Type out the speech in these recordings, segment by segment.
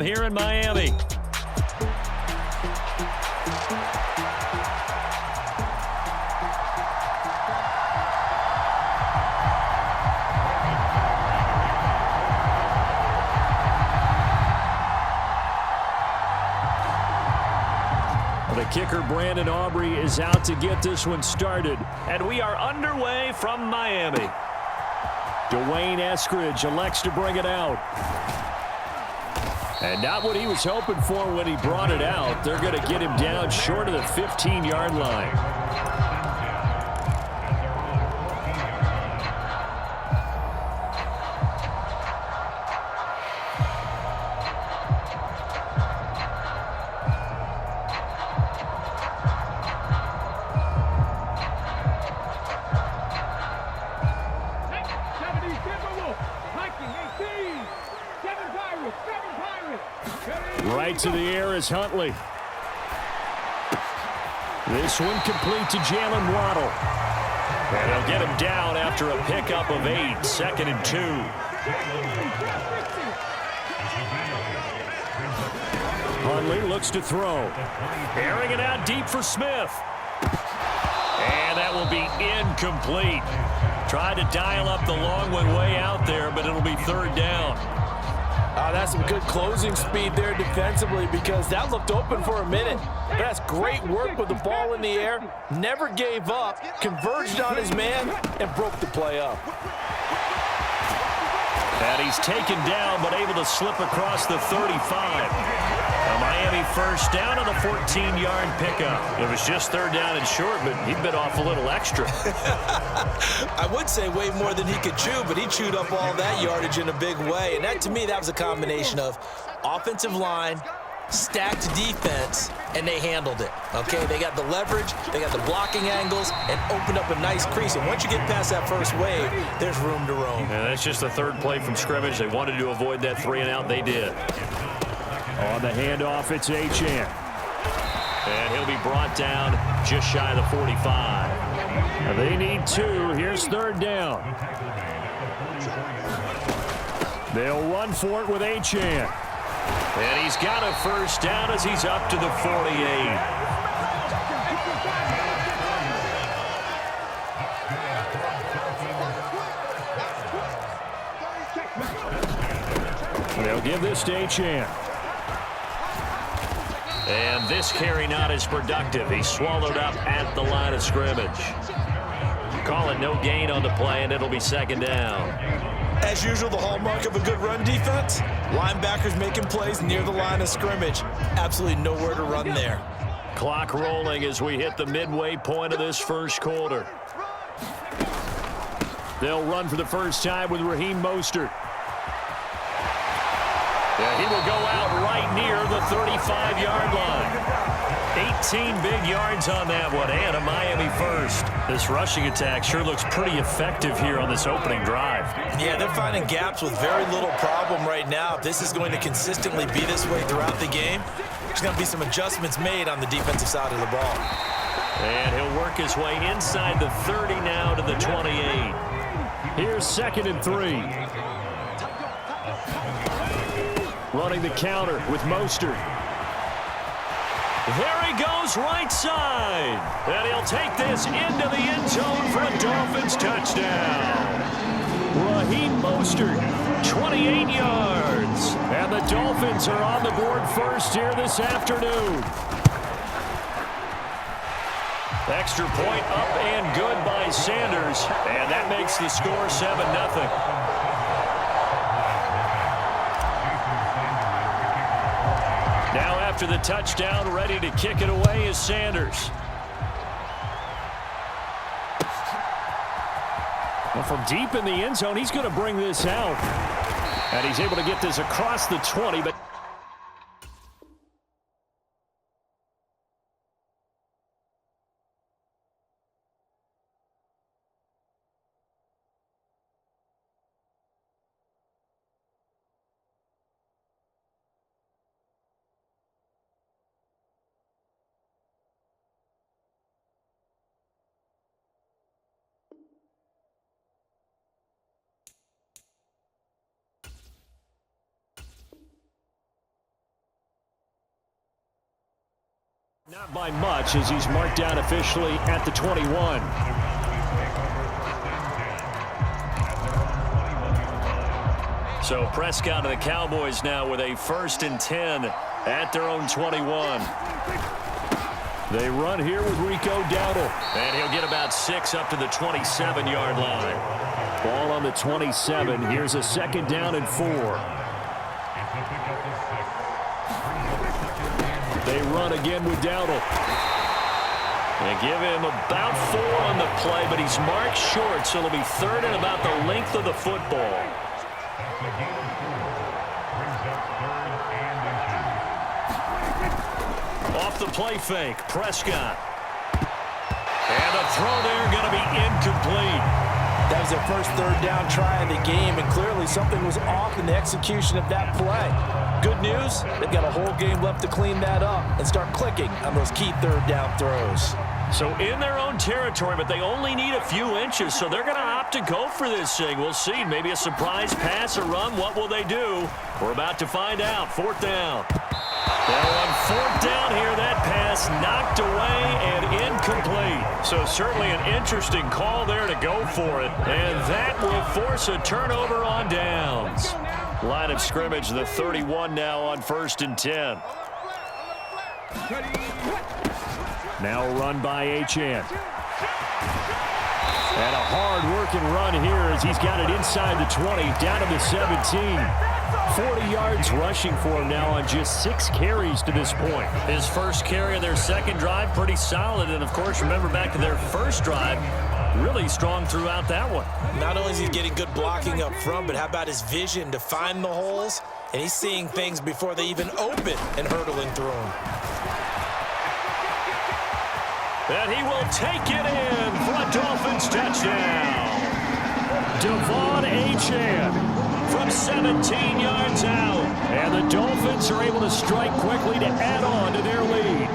Here in Miami. The kicker, Brandon Aubrey, is out to get this one started. And we are underway from Miami. Dwayne Eskridge elects to bring it out. And not what he was hoping for when he brought it out. They're going to get him down short of the 15-yard line. Right to the air is Huntley. This one complete to Jalen Waddle. And he'll get him down after a pickup of 8, 2nd and 2. Huntley looks to throw. Airing it out deep for Smith. And that will be incomplete. Tried to dial up the long one way out there, but it'll be 3rd down. That's some good closing speed there defensively because that looked open for a minute. That's great work with the ball in the air. Never gave up, converged on his man, and broke the play up. And he's taken down but able to slip across the 35. A Miami first down on the 14-yard pickup. It was just 3rd down and short, but he bit off a little extra. I would say way more than he could chew, but he chewed up all that yardage in a big way. And that, to me, that was a combination of offensive line, stacked defense, and they handled it. Okay, they got the leverage, they got the blocking angles, and opened up a nice crease. And once you get past that first wave, there's room to roam. And that's just the 3rd play from scrimmage. They wanted to avoid that 3-and-out. They did. On the handoff, it's Achane. And he'll be brought down just shy of the 45. They need 2. Here's 3rd down. They'll run for it with Achane. And he's got a first down as he's up to the 48. They'll give this to Achane. And this carry not as productive. He's swallowed up at the line of scrimmage. Call it no gain on the play, and it'll be 2nd down. As usual, the hallmark of a good run defense, linebackers making plays near the line of scrimmage. Absolutely nowhere to run there. Clock rolling as we hit the midway point of this first quarter. They'll run for the first time with Raheem Mostert. Yeah, he will go out right near the 35-yard line. 18 big yards on that one, and a Miami first. This rushing attack sure looks pretty effective here on this opening drive. Yeah, they're finding gaps with very little problem right now. If this is going to consistently be this way throughout the game, there's going to be some adjustments made on the defensive side of the ball. And he'll work his way inside the 30 now to the 28. Here's 2nd and 3. Running the counter with Mostert. There he goes right side. And he'll take this into the end zone for a Dolphins touchdown. Raheem Mostert, 28 yards. And the Dolphins are on the board first here this afternoon. Extra point up and good by Sanders. And that makes the score 7-0. Now after the touchdown, ready to kick it away is Sanders. Well, from deep in the end zone, he's going to bring this out. And he's able to get this across the 20, but Not by much as he's marked down officially at the 21. So Prescott and the Cowboys now with a 1st and 10 at their own 21. They run here with Rico Dowdle. And he'll get about 6 up to the 27-yard line. Ball on the 27. Here's a 2nd down and 4. They run again with Dowdle. They give him about 4 on the play, but he's marked short, so it'll be 3rd and about the length of the football. Off the play fake, Prescott. And the throw there going to be incomplete. That was their first 3rd down try of the game, and clearly something was off in the execution of that play. Good news, they've got a whole game left to clean that up and start clicking on those key 3rd down throws. So in their own territory, but they only need a few inches, so they're going to opt to go for this thing. We'll see. Maybe a surprise pass or run. What will they do? We're about to find out. 4th down. Now on 4th down here, that pass knocked away and incomplete. So certainly an interesting call there to go for it. And that will force a turnover on downs. Line of scrimmage, the 31 now on 1st and 10. Now a run by Achane. And a hard-working run here as he's got it inside the 20, down to the 17. 40 yards rushing for him now on just 6 carries to this point. His first carry of their 2nd drive, pretty solid. And, of course, remember back to their 1st drive, really strong throughout that one. Not only is he getting good blocking up front, but how about his vision to find the holes? And he's seeing things before they even open and hurdling through them. And he will take it in for a Dolphins touchdown. Devon Achane from 17 yards out. And the Dolphins are able to strike quickly to add on to their lead.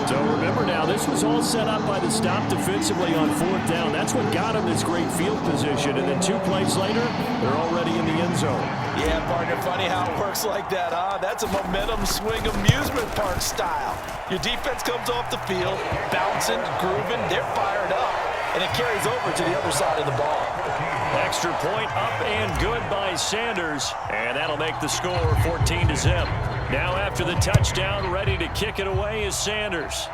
So remember now, this was all set up by the stop defensively on 4th down. That's what got him this great field position. And then 2 plays later, they're already in the end zone. Yeah, partner, funny how it works like that, huh? That's a momentum swing amusement park style. Your defense comes off the field, bouncing, grooving, they're fired up, and it carries over to the other side of the ball. Extra point up and good by Sanders, and that'll make the score 14-0. Now after the touchdown, ready to kick it away is Sanders.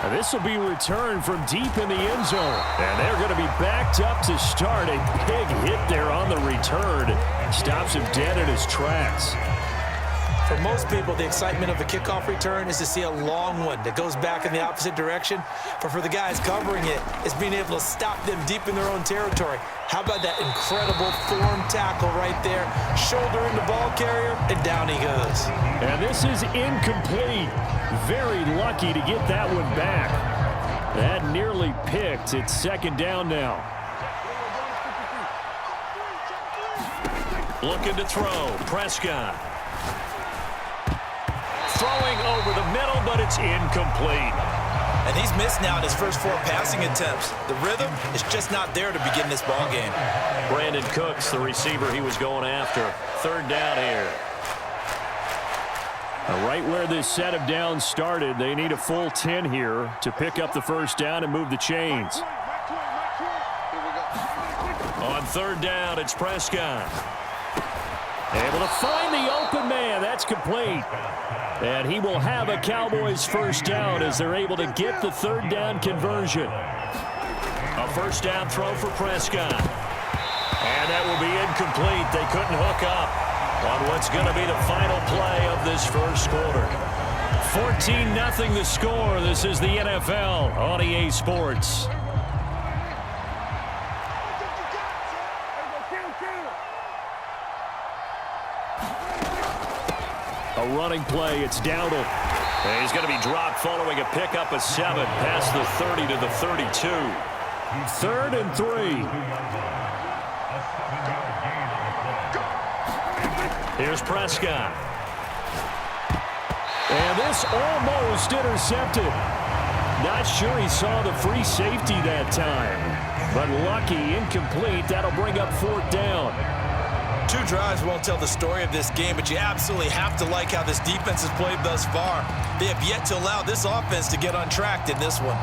And this will be returned from deep in the end zone. And they're going to be backed up to start. A big hit there on the return. Stops him dead in his tracks. For most people, the excitement of a kickoff return is to see a long one that goes back in the opposite direction. But for the guys covering it, it's being able to stop them deep in their own territory. How about that incredible form tackle right there? Shoulder in the ball carrier, and down he goes. And this is incomplete. Very lucky to get that one back. That nearly picked. It's 2nd down now. Looking to throw. Prescott. Throwing over the middle, but it's incomplete. And he's missed now in his first 4 passing attempts. The rhythm is just not there to begin this ball game. Brandon Cooks, the receiver he was going after. 3rd down here. Right where this set of downs started, they need a full 10 here to pick up the 1st down and move the chains. On 3rd down, it's Prescott. Able to find the open man. That's complete. And he will have a Cowboys 1st down as they're able to get the 3rd down conversion. A 1st down throw for Prescott. And that will be incomplete. They couldn't hook up on what's going to be the final play of this 1st quarter. 14-0 the score. This is the NFL on EA Sports. A running play, it's Dowdle. And he's going to be dropped following a pickup of 7 past the 30 to the 32. 3rd and 3. Here's Prescott. And this almost intercepted. Not sure he saw the free safety that time. But lucky, incomplete. That'll bring up 4th down. 2 drives won't tell the story of this game, but you absolutely have to like how this defense has played thus far. They have yet to allow this offense to get untracked in this one.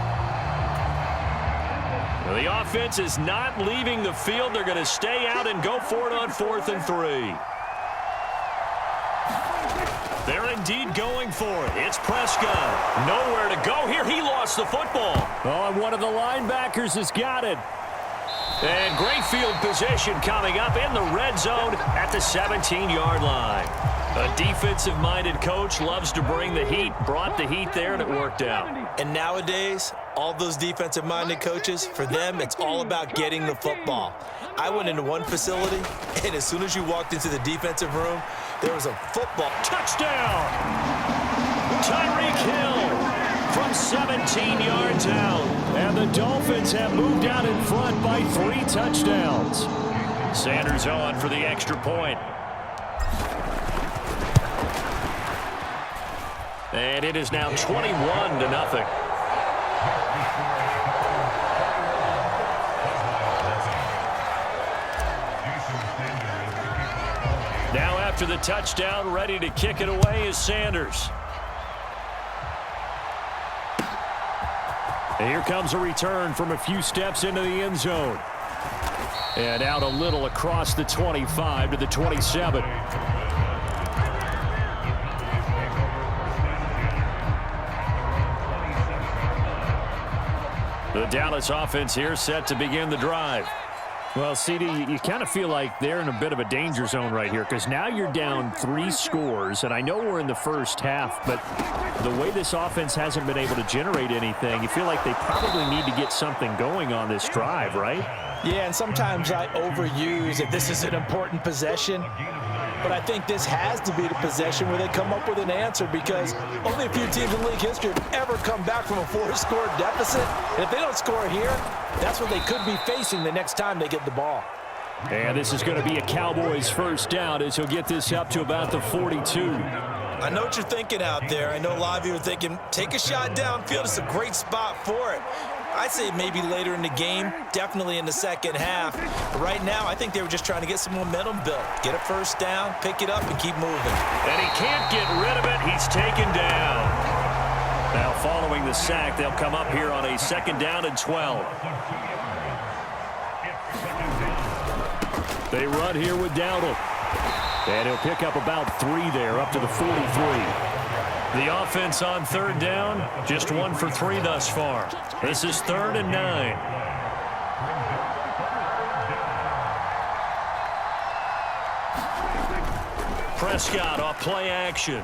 Well, the offense is not leaving the field. They're going to stay out and go for it on 4th and 3. They're indeed going for it. It's Prescott. Nowhere to go here. He lost the football. Oh, and one of the linebackers has got it. And great field position coming up in the red zone at the 17-yard line. A defensive-minded coach loves to bring the heat. Brought the heat there, and it worked out. And nowadays, all those defensive-minded coaches, for them, it's all about getting the football. I went into one facility, and as soon as you walked into the defensive room, there was a football. Touchdown! Tyreek Hill from 17 yards out. And the Dolphins have moved out in front by 3 touchdowns. Sanders on for the extra point. And it is now 21-0. Now after the touchdown, ready to kick it away is Sanders. And here comes a return from a few steps into the end zone. And out a little across the 25 to the 27. The Dallas offense here set to begin the drive. Well, CD, you kind of feel like they're in a bit of a danger zone right here because now you're down 3 scores, and I know we're in the first half, but the way this offense hasn't been able to generate anything, you feel like they probably need to get something going on this drive, right? Yeah, and sometimes I overuse if this is an important possession. But I think this has to be the possession where they come up with an answer because only a few teams in league history have ever come back from a 4-score deficit. And if they don't score here, that's what they could be facing the next time they get the ball. And this is going to be a Cowboys first down as he'll get this up to about the 42. I know what you're thinking out there. I know a lot of you are thinking, take a shot downfield. It's a great spot for it. I'd say maybe later in the game, definitely in the second half. But right now, I think they were just trying to get some momentum built. Get a first down, pick it up, and keep moving. And he can't get rid of it. He's taken down. Now following the sack, they'll come up here on a 2nd down and 12. They run here with Dowdle. And he'll pick up about 3 there, up to the 43. The offense on 3rd down, just 1 for 3 thus far. This is 3rd and 9. Prescott off play action.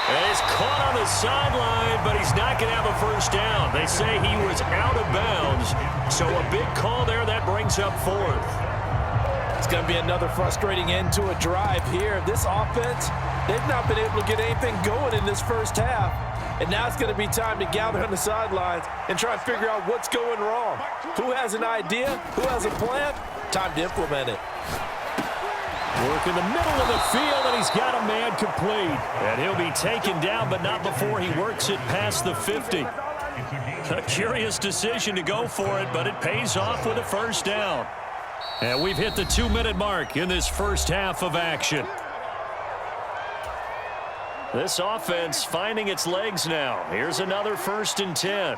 And he's caught on the sideline, but he's not going to have a first down. They say he was out of bounds, so a big call there that brings up 4th. It's going to be another frustrating end to a drive here. This offense, they've not been able to get anything going in this first half. And now it's going to be time to gather on the sidelines and try and figure out what's going wrong. Who has an idea? Who has a plan? Time to implement it. Work in the middle of the field, and he's got a man complete. And he'll be taken down, but not before he works it past the 50. A curious decision to go for it, but it pays off with a first down. And we've hit the 2-minute mark in this first half of action. This offense finding its legs now. Here's another 1st and 10.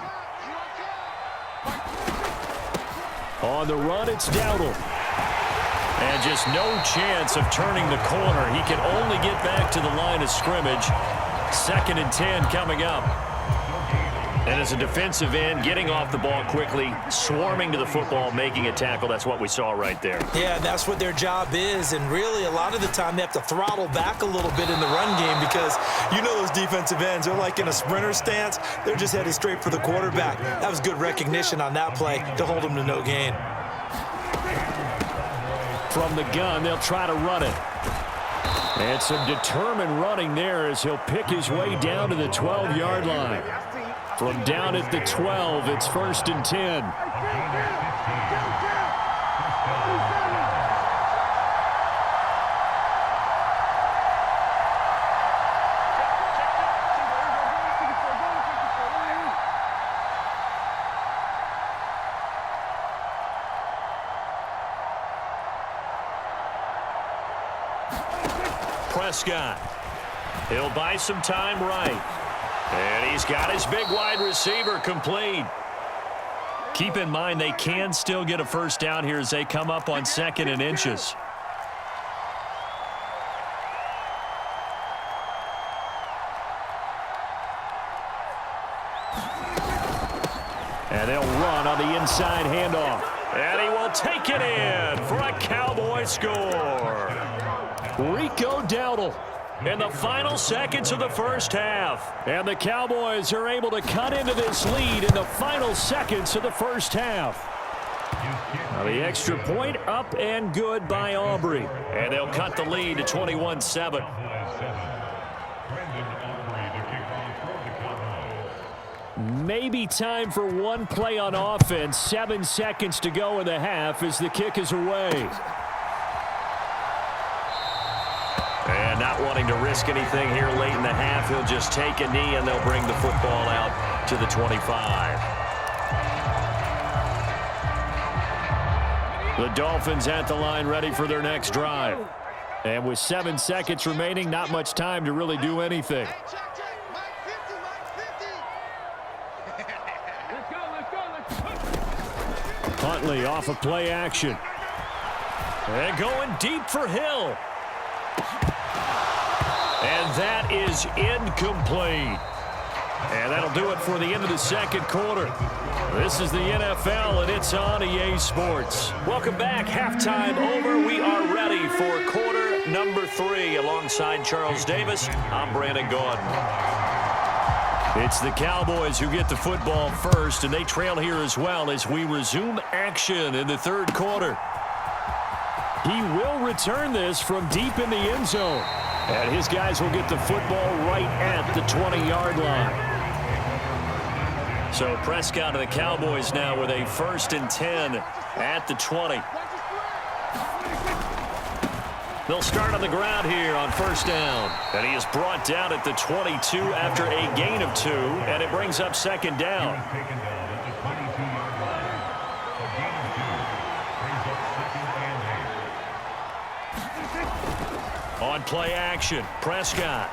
On the run, it's Dowdle. And just no chance of turning the corner. He can only get back to the line of scrimmage. 2nd and 10 coming up. And as a defensive end, getting off the ball quickly, swarming to the football, making a tackle. That's what we saw right there. Yeah, that's what their job is. And really, a lot of the time, they have to throttle back a little bit in the run game because you know those defensive ends, they're like in a sprinter stance. They're just headed straight for the quarterback. That was good recognition on that play to hold them to no gain. From the gun, they'll try to run it. And some determined running there as he'll pick his way down to the 12-yard line. From down at the 12, it's 1st and 10. Prescott. He'll buy some time right. And he's got his big wide receiver complete. Keep in mind they can still get a first down here as they come up on 2nd and inches. And they'll run on the inside handoff. And he will take it in for a Cowboy score. Rico Dowdle in the final seconds of the first half. And the Cowboys are able to cut into this lead in the final seconds of the first half. Now the extra point up and good by Aubrey. And they'll cut the lead to 21-7. Maybe time for one play on offense. 7 seconds to go in the half as the kick is away. And not wanting to risk anything here late in the half, he'll just take a knee and they'll bring the football out to the 25. The Dolphins at the line ready for their next drive. And with 7 seconds remaining, not much time to really do anything. Huntley off of play action. And going deep for Hill. And that is incomplete. And that'll do it for the end of the second quarter. This is the NFL, and it's on EA Sports. Welcome back. Halftime over. We are ready for quarter number 3. Alongside Charles Davis, I'm Brandon Gordon. It's the Cowboys who get the football first, and they trail here as well as we resume action in the third quarter. He will return this from deep in the end zone. And his guys will get the football right at the 20-yard line. So Prescott of the Cowboys now with a 1st and 10 at the 20. They'll start on the ground here on 1st down. And he is brought down at the 22 after a gain of 2. And it brings up 2nd down. On play action, Prescott.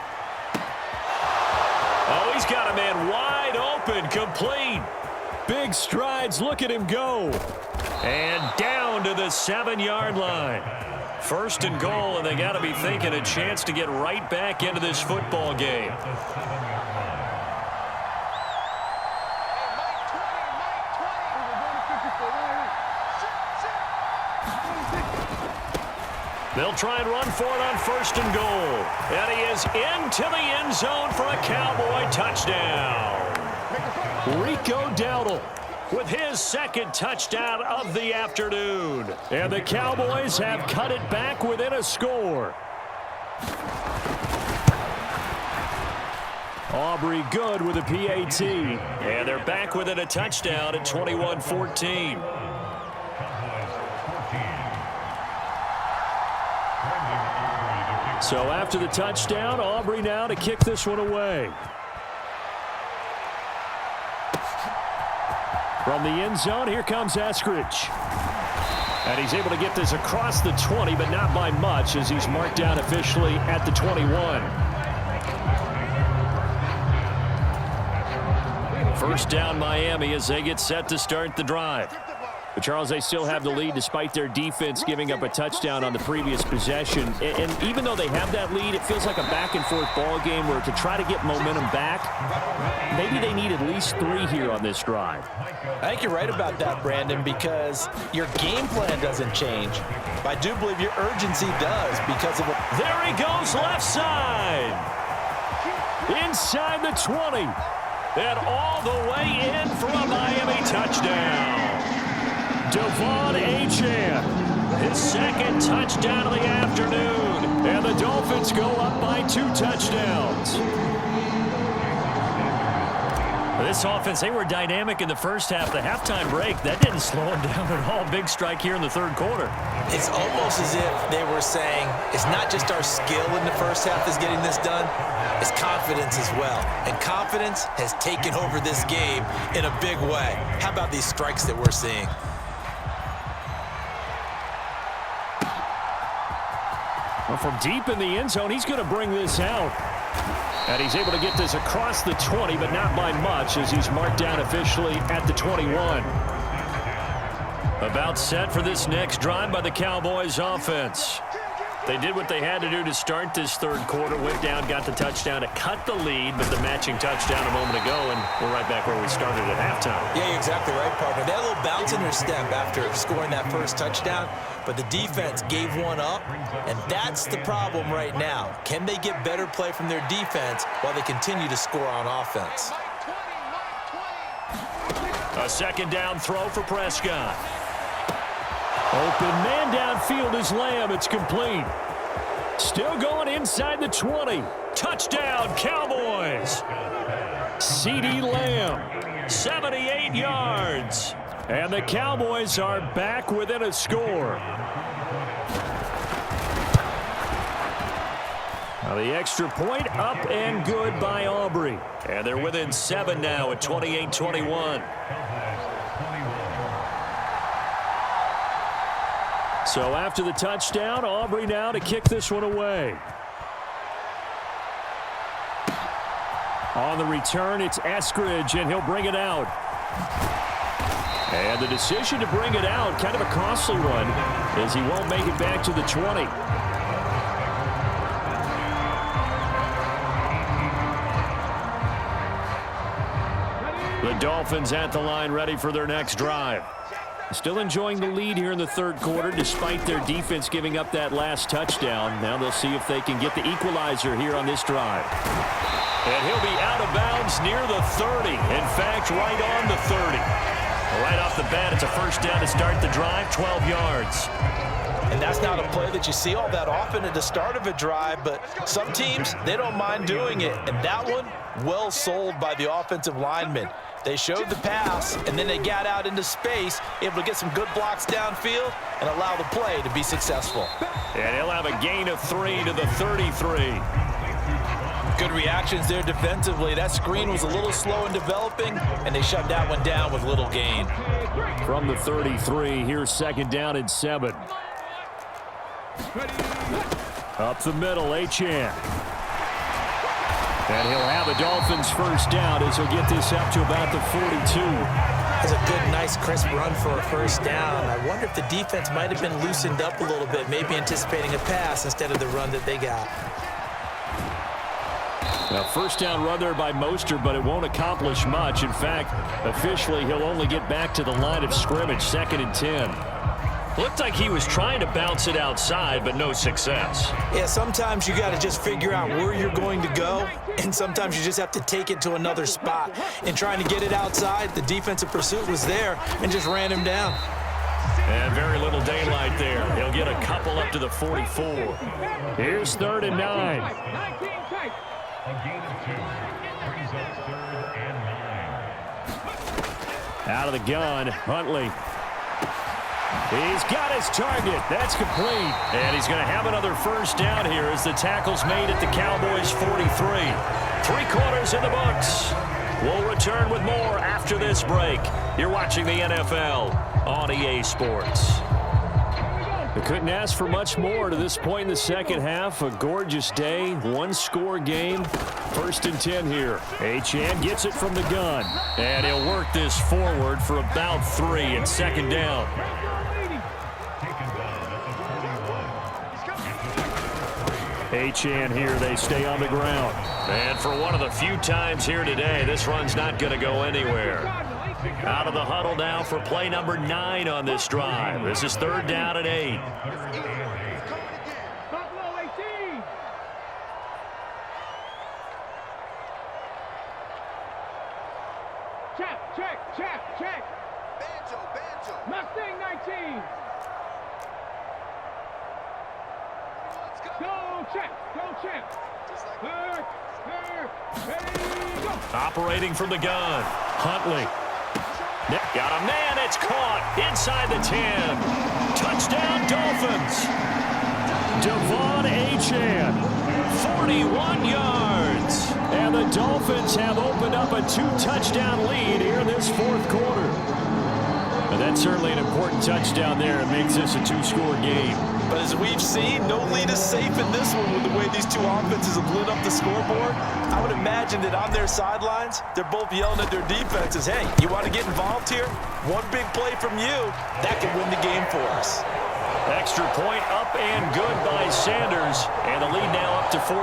Oh, he's got a man wide open, complete. Big strides, look at him go. And down to the 7-yard line. 1st and goal, and they got to be thinking a chance to get right back into this football game. They'll try and run for it on 1st and goal. And he is into the end zone for a Cowboy touchdown. Rico Dowdle with his 2nd touchdown of the afternoon. And the Cowboys have cut it back within a score. Aubrey good with a PAT. And they're back within a touchdown at 21-14. So after the touchdown, Aubrey now to kick this one away. From the end zone, here comes Eskridge. And he's able to get this across the 20, but not by much as he's marked down officially at the 21. 1st down Miami as they get set to start the drive. But, Charles, they still have the lead despite their defense giving up a touchdown on the previous possession. And even though they have that lead, it feels like a back-and-forth ball game where to try to get momentum back, maybe they need at least 3 here on this drive. I think you're right about that, Brandon, because your game plan doesn't change. But I do believe your urgency does because of it. There he goes left side. Inside the 20. And all the way in for a Miami touchdown. Devon Achane, his 2nd touchdown of the afternoon. And the Dolphins go up by 2 touchdowns. This offense, they were dynamic in the first half. The halftime break, that didn't slow them down at all. Big strike here in the third quarter. It's almost as if they were saying, it's not just our skill in the first half that's getting this done, it's confidence as well. And confidence has taken over this game in a big way. How about these strikes that we're seeing? Well, from deep in the end zone, he's going to bring this out. And he's able to get this across the 20, but not by much, as he's marked down officially at the 21. About set for this next drive by the Cowboys offense. They did what they had to do to start this third quarter. Went down, got the touchdown to cut the lead, but the matching touchdown a moment ago, and we're right back where we started at halftime. Yeah, you're exactly right, partner. They had a little bounce in their step after scoring that first touchdown, but the defense gave one up, and that's the problem right now. Can they get better play from their defense while they continue to score on offense? A second down throw for Prescott. Open man downfield is Lamb. It's complete. Still going inside the 20. Touchdown, Cowboys. CeeDee Lamb, 78 yards. And the Cowboys are back within a score. Now the extra point up and good by Aubrey. And they're within 7 now at 28-21. So after the touchdown, Aubrey now to kick this one away. On the return, it's Eskridge, and he'll bring it out. And the decision to bring it out, kind of a costly one, as he won't make it back to the 20. The Dolphins at the line, ready for their next drive. Still enjoying the lead here in the third quarter, despite their defense giving up that last touchdown. Now they'll see if they can get the equalizer here on this drive. And he'll be out of bounds near the 30. In fact, right on the 30. Right off the bat, it's a first down to start the drive, 12 yards. And that's not a play that you see all that often at the start of a drive, but some teams, they don't mind doing it. And that one, well sold by the offensive lineman. They showed the pass, and then they got out into space, able to get some good blocks downfield and allow the play to be successful. And he'll have a gain of 3 to the 33. Good reactions there defensively. That screen was a little slow in developing, and they shut that one down with little gain. From the 33, here's second down and 7. Up the middle, Achane. And he'll have a Dolphins first down as he'll get this up to about the 42. That's a good, nice, crisp run for a first down. I wonder if the defense might have been loosened up a little bit, maybe anticipating a pass instead of the run that they got. Now, first down run there by Mostert, but it won't accomplish much. In fact, officially, he'll only get back to the line of scrimmage, 2nd and 10. Looked like he was trying to bounce it outside, but no success. Yeah, sometimes you got to just figure out where you're going to go, and sometimes you just have to take it to another spot. In trying to get it outside, the defensive pursuit was there and just ran him down. And very little daylight there. He'll get a couple up to the 44. Here's 3rd and 9. Out of the gun, Huntley. He's got his target. That's complete. And he's going to have another first down here as the tackle's made at the Cowboys' 43. 3 quarters in the books. We'll return with more after this break. You're watching the NFL on EA Sports. They couldn't ask for much more to this point in the second half. A gorgeous day, 1-score game. 1st and 10 here. Achane gets it from the gun. And he'll work this forward for about 3 and 2nd down. Achane here, they stay on the ground. And for one of the few times here today, this run's not going to go anywhere. Out of the huddle now for play number 9 on this drive. This is 3rd down and 8. Check. Banjo. Mustang 19. Go, check. Go. Operating from the gun. Huntley. Got a man. It's caught inside the 10. Touchdown, Dolphins. Devon Achane, 41 yards. And the Dolphins have opened up a 2-touchdown lead here in this 4th quarter. And that's certainly an important touchdown there. It makes this a 2-score game. But as we've seen, no lead is safe in this one with the way these two offenses have lit up the scoreboard. I would imagine that on their sidelines, they're both yelling at their defenses, hey, you want to get involved here? One big play from you, that could win the game for us. Extra point up and good by Sanders. And the lead now up to 14.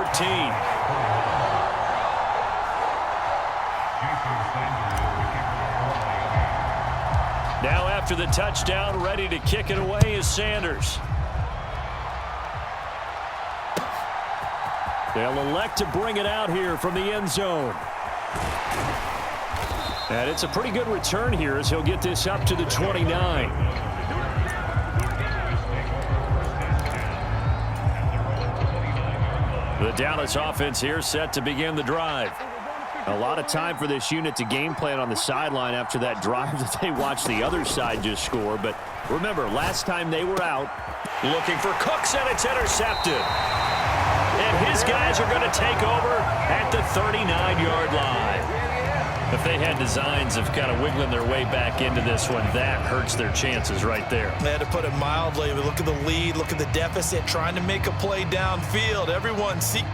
Now after the touchdown, ready to kick it away is Sanders. They'll elect to bring it out here from the end zone. And it's a pretty good return here as he'll get this up to the 29. The Dallas offense here set to begin the drive. A lot of time for this unit to game plan on the sideline after that drive that they watched the other side just score. But remember, last time they were out, looking for Cooks, and it's intercepted. And his guys are going to take over at the 39-yard line. If they had designs of kind of wiggling their way back into this one, that hurts their chances right there. They had to put it mildly. Look at the lead, look at the deficit, trying to make a play downfield. Everyone seek